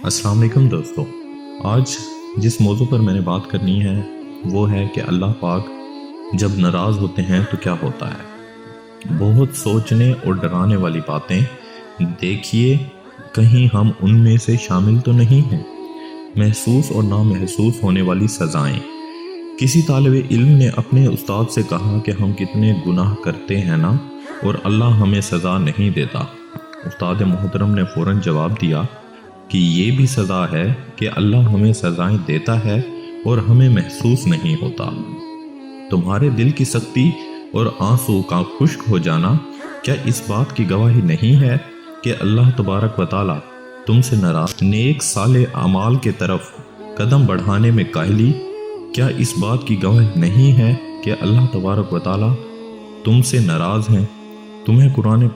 السلام علیکم دوستو، آج جس موضوع پر میں نے بات کرنی ہے وہ ہے کہ اللہ پاک جب ناراض ہوتے ہیں تو کیا ہوتا ہے۔ بہت سوچنے اور ڈرانے والی باتیں، دیکھیے کہیں ہم ان میں سے شامل تو نہیں ہیں۔ محسوس اور نامحسوس ہونے والی سزائیں۔ کسی طالب علم نے اپنے استاد سے کہا کہ ہم کتنے گناہ کرتے ہیں نا، اور اللہ ہمیں سزا نہیں دیتا۔ استاد محترم نے فوراً جواب دیا کہ یہ بھی سزا ہے کہ اللہ ہمیں سزائیں دیتا ہے اور ہمیں محسوس نہیں ہوتا۔ تمہارے دل کی سختی اور آنسو کا خشک ہو جانا کیا اس بات کی گواہی نہیں ہے کہ اللہ تبارک و تعالیٰ تم سے ناراض؟ نیک صالح اعمال کے طرف قدم بڑھانے میں کاہلی کیا اس بات کی گواہی نہیں ہے کہ اللہ تبارک و تعالیٰ تم سے ناراض ہیں؟ تمہیں قرآن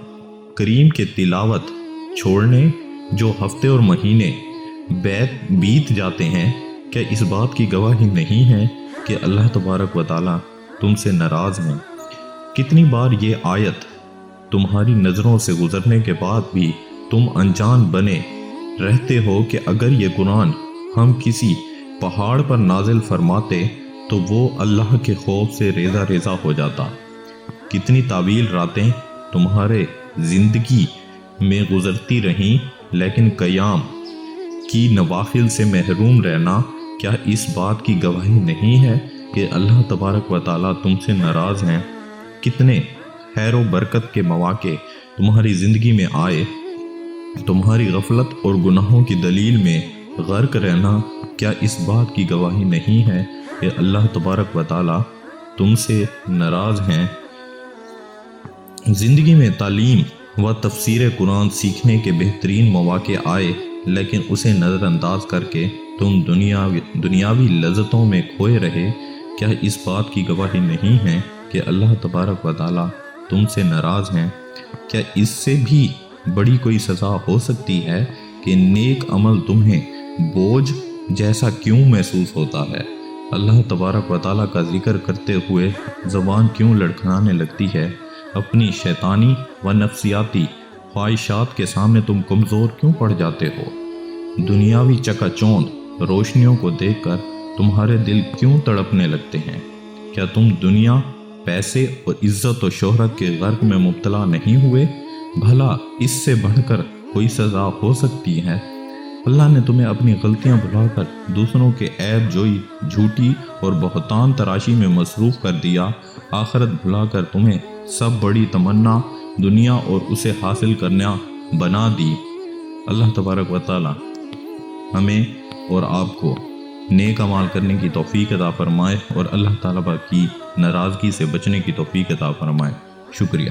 کریم کے تلاوت چھوڑنے جو ہفتے اور مہینے بیت جاتے ہیں، کیا اس بات کی گواہی نہیں ہے کہ اللہ تبارک و تعالیٰ تم سے ناراض ہیں؟ کتنی بار یہ آیت تمہاری نظروں سے گزرنے کے بعد بھی تم انجان بنے رہتے ہو کہ اگر یہ قرآن ہم کسی پہاڑ پر نازل فرماتے تو وہ اللہ کے خوف سے ریزہ ریزہ ہو جاتا۔ کتنی طویل راتیں تمہارے زندگی میں گزرتی رہیں، لیکن قیام کی نوافل سے محروم رہنا کیا اس بات کی گواہی نہیں ہے کہ اللہ تبارک و تعالیٰ تم سے ناراض ہیں؟ کتنے خیر و برکت کے مواقع تمہاری زندگی میں آئے، تمہاری غفلت اور گناہوں کی دلیل میں غرق رہنا کیا اس بات کی گواہی نہیں ہے کہ اللہ تبارک و تعالیٰ تم سے ناراض ہیں؟ زندگی میں تعلیم و تفسیر قرآن سیکھنے کے بہترین مواقع آئے، لیکن اسے نظر انداز کر کے تم دنیاوی لذتوں میں کھوئے رہے، کیا اس بات کی گواہی نہیں ہے کہ اللہ تبارک و تعالیٰ تم سے ناراض ہیں؟ کیا اس سے بھی بڑی کوئی سزا ہو سکتی ہے کہ نیک عمل تمہیں بوجھ جیسا کیوں محسوس ہوتا ہے؟ اللہ تبارک و تعالیٰ کا ذکر کرتے ہوئے زبان کیوں لڑکھڑانے لگتی ہے؟ اپنی شیطانی و نفسیاتی خواہشات کے سامنے تم کمزور کیوں پڑ جاتے ہو؟ دنیاوی چکا چوند روشنیوں کو دیکھ کر تمہارے دل کیوں تڑپنے لگتے ہیں؟ کیا تم دنیا، پیسے اور عزت و شہرت کے غرق میں مبتلا نہیں ہوئے؟ بھلا اس سے بڑھ کر کوئی سزا ہو سکتی ہے؟ اللہ نے تمہیں اپنی غلطیاں بھلا کر دوسروں کے عیب جوئی، جھوٹی اور بہتان تراشی میں مصروف کر دیا۔ آخرت بھلا کر تمہیں سب بڑی تمنا دنیا اور اسے حاصل کرنا بنا دی۔ اللہ تبارک و تعالی ہمیں اور آپ کو نیک اعمال کرنے کی توفیق عطا فرمائے اور اللہ تعالیٰ کی ناراضگی سے بچنے کی توفیق عطا فرمائے۔ شکریہ۔